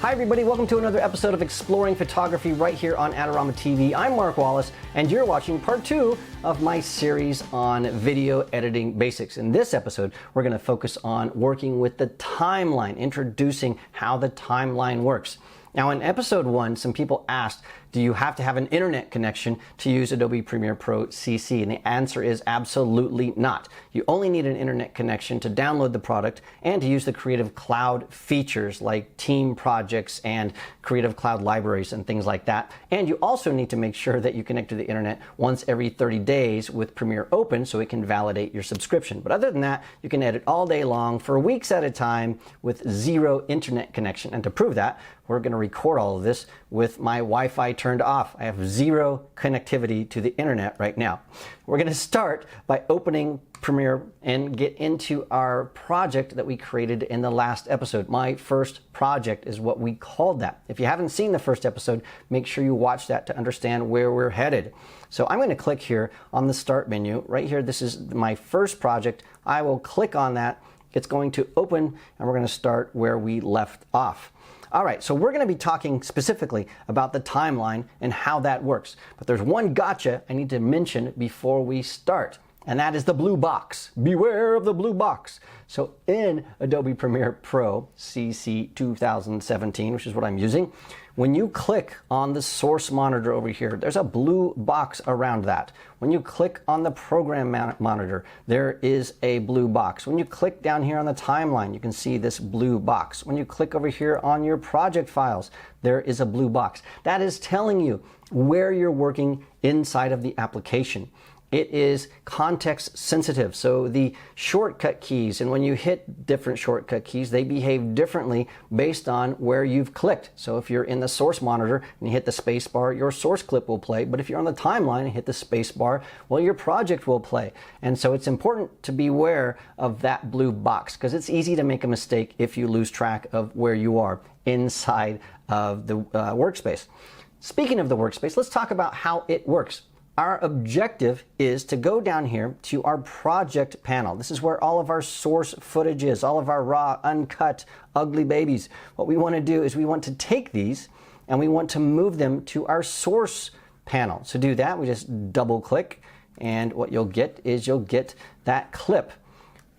Hi everybody, welcome to another episode of Exploring Photography right here on Adorama TV. I'm Mark Wallace and you're watching part 2 of my series on video editing basics. In this episode, we're going to focus on working with the timeline, introducing how the timeline works. Now in episode 1, some people asked, do you have to have an internet connection to use Adobe Premiere Pro CC? And the answer is absolutely not. You only need an internet connection to download the product and to use the Creative Cloud features like team projects and Creative Cloud libraries and things like that. And you also need to make sure that you connect to the internet once every 30 days with Premiere Open so it can validate your subscription. But other than that, you can edit all day long for weeks at a time with zero internet connection. And to prove that, we're going to record all of this with my Wi-Fi turned off. I have zero connectivity to the internet right now. We're going to start by opening Premiere and get into our project that we created in the last episode. My first project is what we called that. If you haven't seen the first episode, make sure you watch that to understand where we're headed. So I'm going to click here on the start menu. Right here, this is my first project. I will click on that. It's going to open and we're going to start where we left off. All right, so we're going to be talking specifically about the timeline and how that works. But there's one gotcha I need to mention before we start, and that is the blue box. Beware of the blue box. So in Adobe Premiere Pro CC 2017, which is what I'm using, when you click on the source monitor over here, there's a blue box around that. When you click on the program monitor, there is a blue box. When you click down here on the timeline, you can see this blue box. When you click over here on your project files, there is a blue box. That is telling you where you're working inside of the application. It is context sensitive, so the shortcut keys, and when you hit different shortcut keys, they behave differently based on where you've clicked. So if you're in the source monitor and you hit the space bar, your source clip will play, but if you're on the timeline and hit the space bar, well, your project will play. And so it's important to be aware of that blue box because it's easy to make a mistake if you lose track of where you are inside of the workspace. Speaking of the workspace, let's talk about how it works. Our objective is to go down here to our project panel. This is where all of our source footage is, all of our raw, uncut, ugly babies. What we want to do is we want to take these and we want to move them to our source panel. To do that, we just double click and what you'll get is you'll get that clip.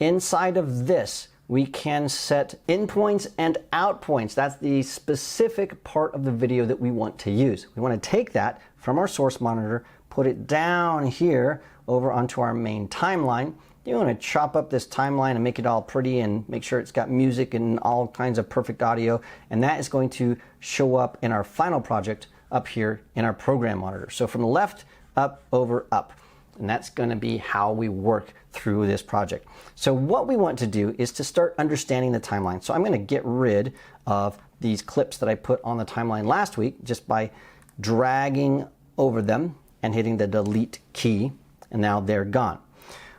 Inside of this, we can set in points and out points. That's the specific part of the video that we want to use. We want to take that from our source monitor, put it down here over onto our main timeline. You want to chop up this timeline and make it all pretty and make sure it's got music and all kinds of perfect audio. And that is going to show up in our final project up here in our program monitor. So from left, up, over, up. And that's going to be how we work through this project. So what we want to do is to start understanding the timeline. So I'm going to get rid of these clips that I put on the timeline last week just by dragging over them and hitting the delete key, and now they're gone.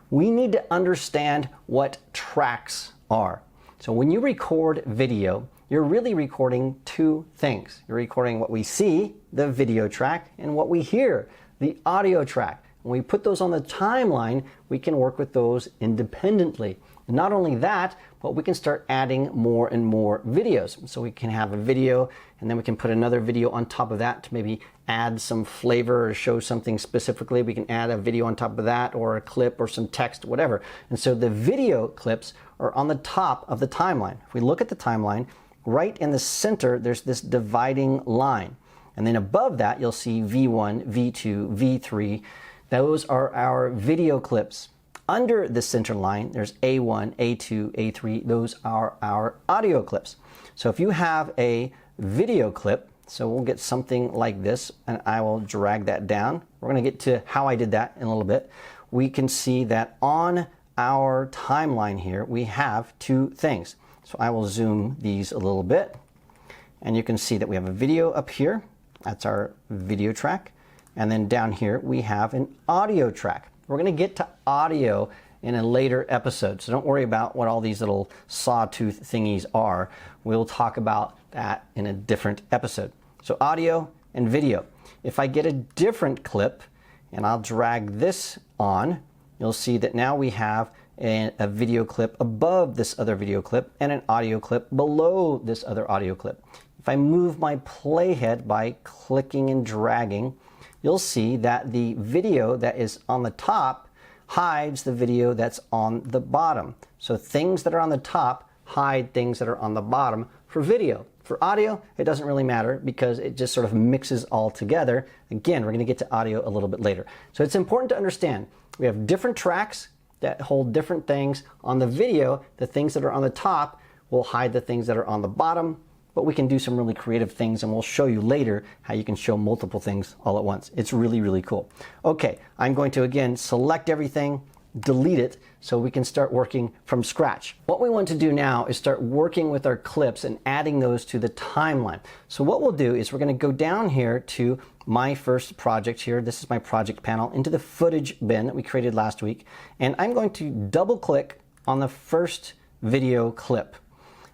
We need to understand what tracks are. So when you record video, you're really recording two things. You're recording what we see, the video track, and what we hear, the audio track. When we put those on the timeline, we can work with those independently. And not only that, but we can start adding more and more videos. So we can have a video and then we can put another video on top of that to maybe add some flavor or show something specifically. We can add a video on top of that or a clip or some text, whatever. And so the video clips are on the top of the timeline. If we look at the timeline, right in the center, there's this dividing line. And then above that, you'll see V1, V2, V3. Those are our video clips. Under the center line, there's A1, A2, A3. Those are our audio clips. So if you have a video clip, so we'll get something like this, and I will drag that down. We're going to get to how I did that in a little bit. We can see that on our timeline here, we have two things. So I will zoom these a little bit, and you can see that we have a video up here. That's our video track. And then down here, we have an audio track. We're going to get to audio in a later episode, so don't worry about what all these little sawtooth thingies are. We'll talk about that in a different episode. So audio and video. If I get a different clip and I'll drag this on, you'll see that now we have a video clip above this other video clip and an audio clip below this other audio clip. if I move my playhead by clicking and dragging, you'll see that the video that is on the top hides the video that's on the bottom. So things that are on the top hide things that are on the bottom for video. For audio, it doesn't really matter because it just sort of mixes all together. Again, we're going to get to audio a little bit later. So it's important to understand we have different tracks that hold different things. On the video, the things that are on the top will hide the things that are on the bottom, but we can do some really creative things, and we'll show you later how you can show multiple things all at once. It's really, really cool. Okay, I'm going to again select everything, delete it, so we can start working from scratch. What we want to do now is start working with our clips and adding those to the timeline. So what we'll do is we're going to go down here to my first project here. This is my project panel, into the footage bin that we created last week. And I'm going to double click on the first video clip.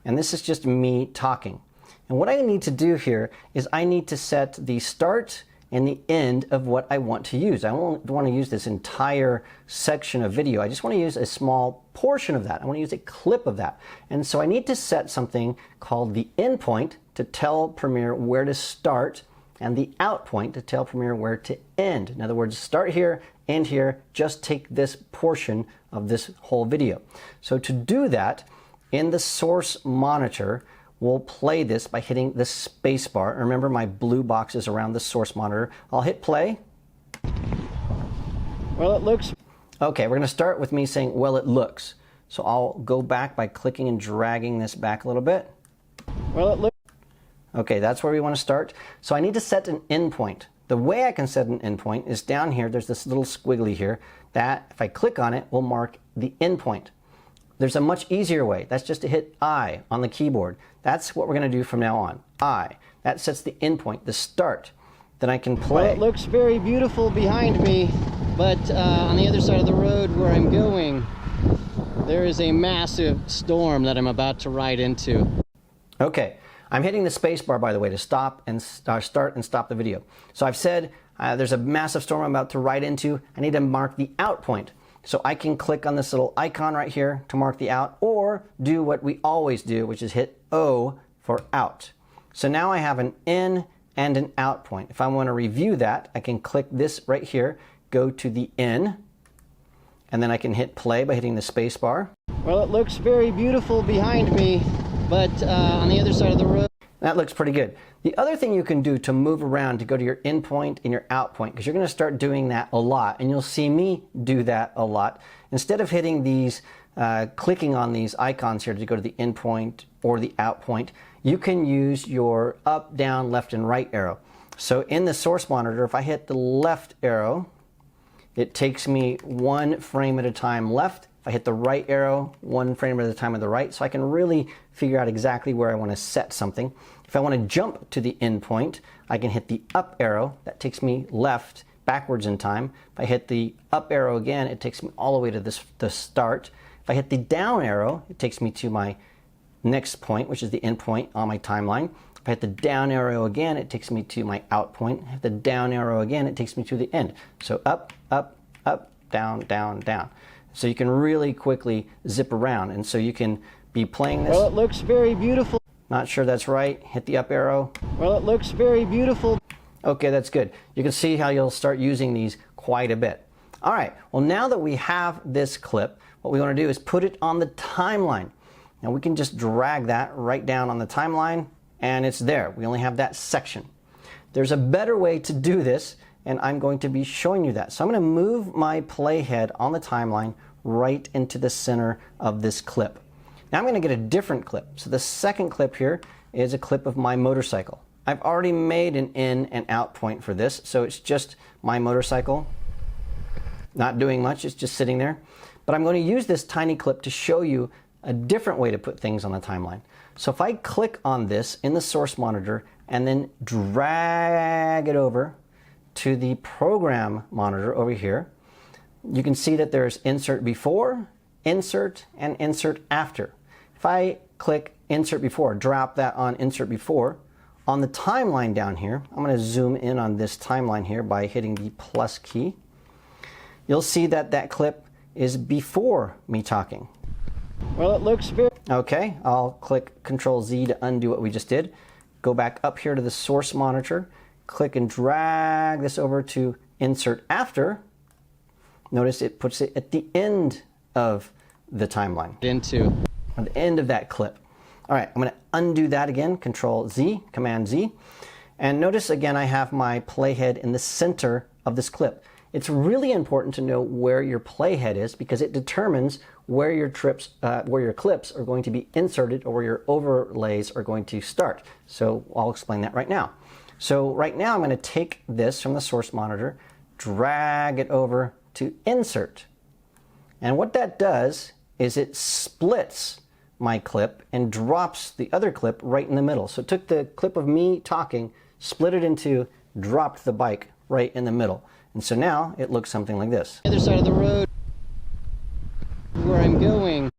And this is just me talking. And what I need to do here is I need to set the start and the end of what I want to use. I don't want to use this entire section of video. I just want to use a small portion of that. I want to use a clip of that. And so I need to set something called the end point to tell Premiere where to start, and the out point to tell Premiere where to end. In other words, start here, end here, just take this portion of this whole video. So to do that, in the source monitor, we'll play this by hitting the space bar. Remember, my blue box is around the source monitor. I'll hit play. Well, it looks... Okay, we're going to start with me saying, well, it looks. So I'll go back by clicking and dragging this back a little bit. Well, it looks... Okay, that's where we want to start. So I need to set an endpoint. The way I can set an endpoint is down here. There's this little squiggly here that, if I click on it, will mark the endpoint. There's a much easier way. That's just to hit I on the keyboard. That's what we're going to do from now on. I. That sets the endpoint, the start. Then I can play. Well, it looks very beautiful behind me, but on the other side of the road where I'm going, there is a massive storm that I'm about to ride into. Okay, I'm hitting the space bar, by the way, to stop and start and stop the video. So I've said there's a massive storm I'm about to ride into. I need to mark the out point. So I can click on this little icon right here to mark the out, or do what we always do, which is hit O for out. So now I have an in and an out point. If I want to review that, I can click this right here, go to the in, and then I can hit play by hitting the space bar. Well, it looks very beautiful behind me, but on the other side of the road. That looks pretty good. The other thing you can do to move around to go to your in point and your out point, because you're going to start doing that a lot, and you'll see me do that a lot. Instead of hitting these, clicking on these icons here to go to the in point or the out point, you can use your up, down, left, and right arrow. So in the source monitor, if I hit the left arrow, it takes me one frame at a time left. If I hit the right arrow, one frame at a time on the right, so I can really figure out exactly where I want to set something. If I want to jump to the end point, I can hit the up arrow. That takes me left, backwards in time. If I hit the up arrow again, it takes me all the way to the start. If I hit the down arrow, it takes me to my next point, which is the end point on my timeline. If I hit the down arrow again, it takes me to my out point. If I hit the down arrow again, it takes me to the end. So up, up, up, down, down, down. So you can really quickly zip around, and so you can be playing this. Well, it looks very beautiful. Not sure that's right. Hit the up arrow. Well, it looks very beautiful. Okay, that's good. You can see how you'll start using these quite a bit. All right, well, now that we have this clip, what we want to do is put it on the timeline. Now we can just drag that right down on the timeline, and it's there. We only have that section. There's a better way to do this, and I'm going to be showing you that. So I'm going to move my playhead on the timeline right into the center of this clip. Now I'm going to get a different clip. So the second clip here is a clip of my motorcycle. I've already made an in and out point for this, so it's just my motorcycle. Not doing much, it's just sitting there. But I'm going to use this tiny clip to show you a different way to put things on the timeline. So if I click on this in the source monitor and then drag it over to the program monitor over here, you can see that there's insert before, insert, and insert after. If I click insert before, drop that on insert before, on the timeline down here, I'm going to zoom in on this timeline here by hitting the plus key. You'll see that that clip is before me talking. Well, it looks very... Okay, I'll click Control Z to undo what we just did. go back up here to the source monitor, click and drag this over to insert after. Notice it puts it at the end of the timeline. At the end of that clip. All right, I'm going to undo that again, Control Z, Command Z. And notice again I have my playhead in the center of this clip. It's really important to know where your playhead is because it determines where your clips are going to be inserted or where your overlays are going to start. So I'll explain that right now. So right now I'm going to take this from the source monitor, drag it over to insert. And what that does is it splits my clip and drops the other clip right in the middle. So it took the clip of me talking, split it into, dropped the bike right in the middle. And so now it looks something like this. Other side of the road where I'm going.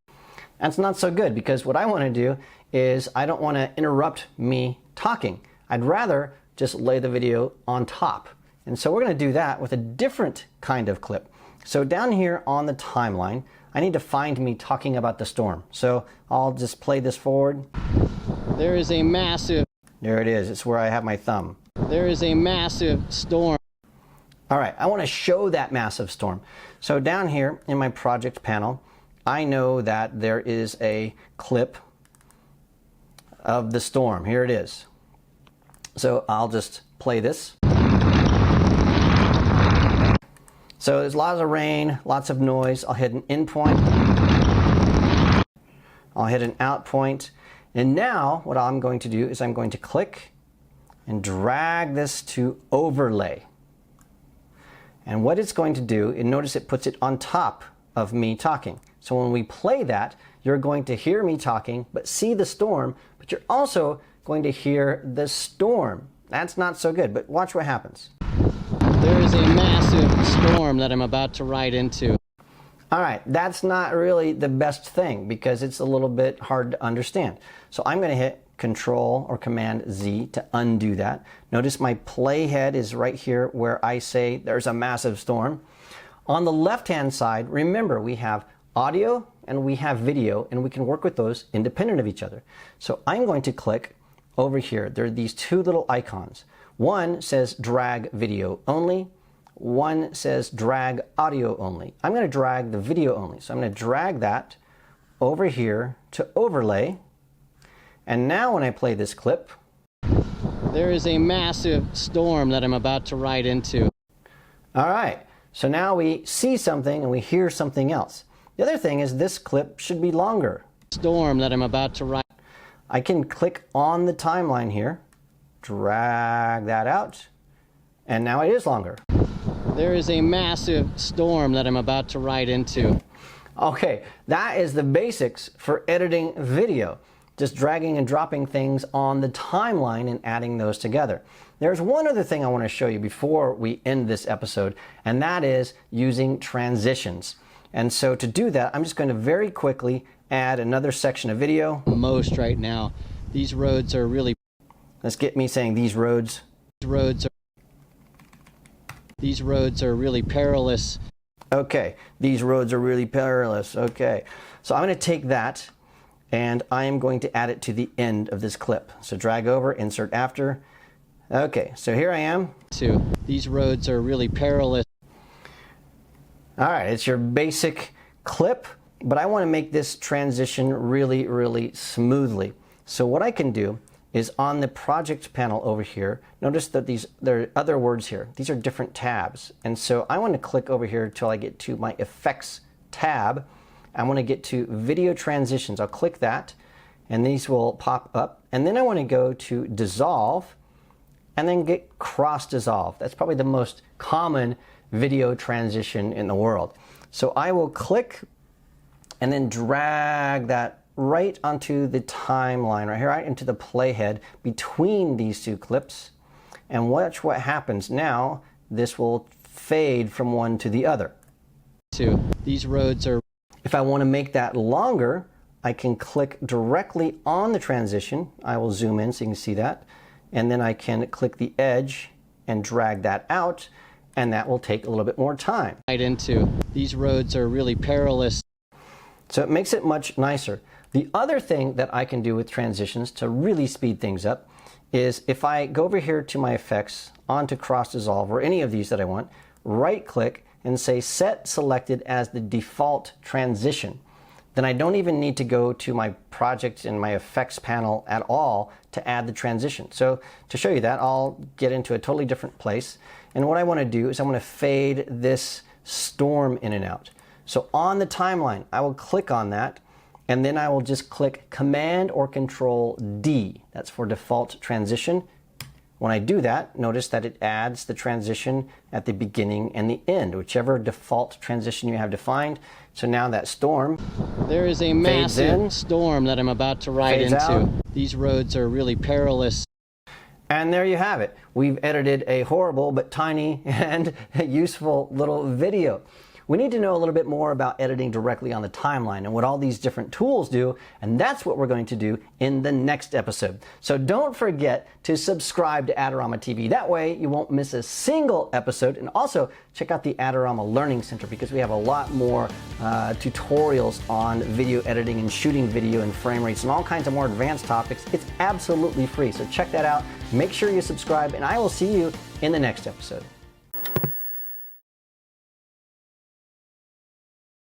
That's not so good because what I want to do is I don't want to interrupt me talking. I'd rather just lay the video on top. And so we're going to do that with a different kind of clip. So down here on the timeline, I need to find me talking about the storm. So I'll just play this forward. There is a massive... There it is. It's where I have my thumb. There is a massive storm. All right, I want to show that massive storm. So down here in my project panel, I know that there is a clip of the storm. Here it is. So I'll just play this. So there's lots of rain, lots of noise. I'll hit an in point. I'll hit an out point. And now what I'm going to do is I'm going to click and drag this to overlay. And what it's going to do, and notice it puts it on top of me talking. So when we play that, you're going to hear me talking, but see the storm, but you're also going to hear the storm. That's not so good, but watch what happens. There is a massive storm that I'm about to ride into. All right, that's not really the best thing because it's a little bit hard to understand. So I'm going to hit Control or Command Z to undo that. Notice my playhead is right here where I say there's a massive storm. On the left-hand side, remember we have audio and we have video and we can work with those independent of each other. So I'm going to click over here. There are these two little icons. One says drag video only. One says drag audio only. I'm going to drag the video only. So I'm going to drag that over here to overlay. And now when I play this clip, there is a massive storm that I'm about to ride into. All right, so now we see something and we hear something else. The other thing is this clip should be longer. Storm that I'm about to ride. I can click on the timeline here, drag that out, and now it is longer. There is a massive storm that I'm about to ride into. Okay, that is the basics for editing video. Just dragging and dropping things on the timeline and adding those together. There's one other thing I want to show you before we end this episode, and that is using transitions. And so to do that, I'm just going to very quickly add another section of video. Most right now, these roads are really... Let's get me saying these roads. These roads are really perilous. Okay, these roads are really perilous. Okay, so I'm going to take that and I am going to add it to the end of this clip. So drag over, insert after. Okay, so here I am. These roads are really perilous. All right, it's your basic clip, but I want to make this transition really, really smoothly. So what I can do is on the project panel over here, notice that there are other words here. These are different tabs. And so I want to click over here until I get to my effects tab. I want to get to video transitions. I'll click that and these will pop up. And then I want to go to dissolve and then get cross dissolve. That's probably the most common video transition in the world. So I will click and then drag that right onto the timeline right here, right into the playhead between these two clips. And watch what happens now. This will fade from one to the other. These roads are... If I want to make that longer, I can click directly on the transition. I will zoom in so you can see that. And then I can click the edge and drag that out, and that will take a little bit more time. Right into. These roads are really perilous. So it makes it much nicer. The other thing that I can do with transitions to really speed things up is if I go over here to my effects, onto cross dissolve, or any of these that I want, right click and say set selected as the default transition. Then I don't even need to go to my project in my effects panel at all to add the transition. So to show you that, I'll get into a totally different place. And what I want to do is I want to fade this storm in and out. So on the timeline, I will click on that, and then I will just click Command or Control D. That's for default transition. When I do that, notice that it adds the transition at the beginning and the end, whichever default transition you have defined. So now that storm, there is a massive storm that I'm about to ride into. Out. These roads are really perilous. And there you have it. We've edited a horrible but tiny and useful little video. We need to know a little bit more about editing directly on the timeline and what all these different tools do, and that's what we're going to do in the next episode. So don't forget to subscribe to Adorama TV. That way you won't miss a single episode, and also check out the Adorama Learning Center because we have a lot more tutorials on video editing and shooting video and frame rates and all kinds of more advanced topics. It's absolutely free, so check that out. Make sure you subscribe, and I will see you in the next episode.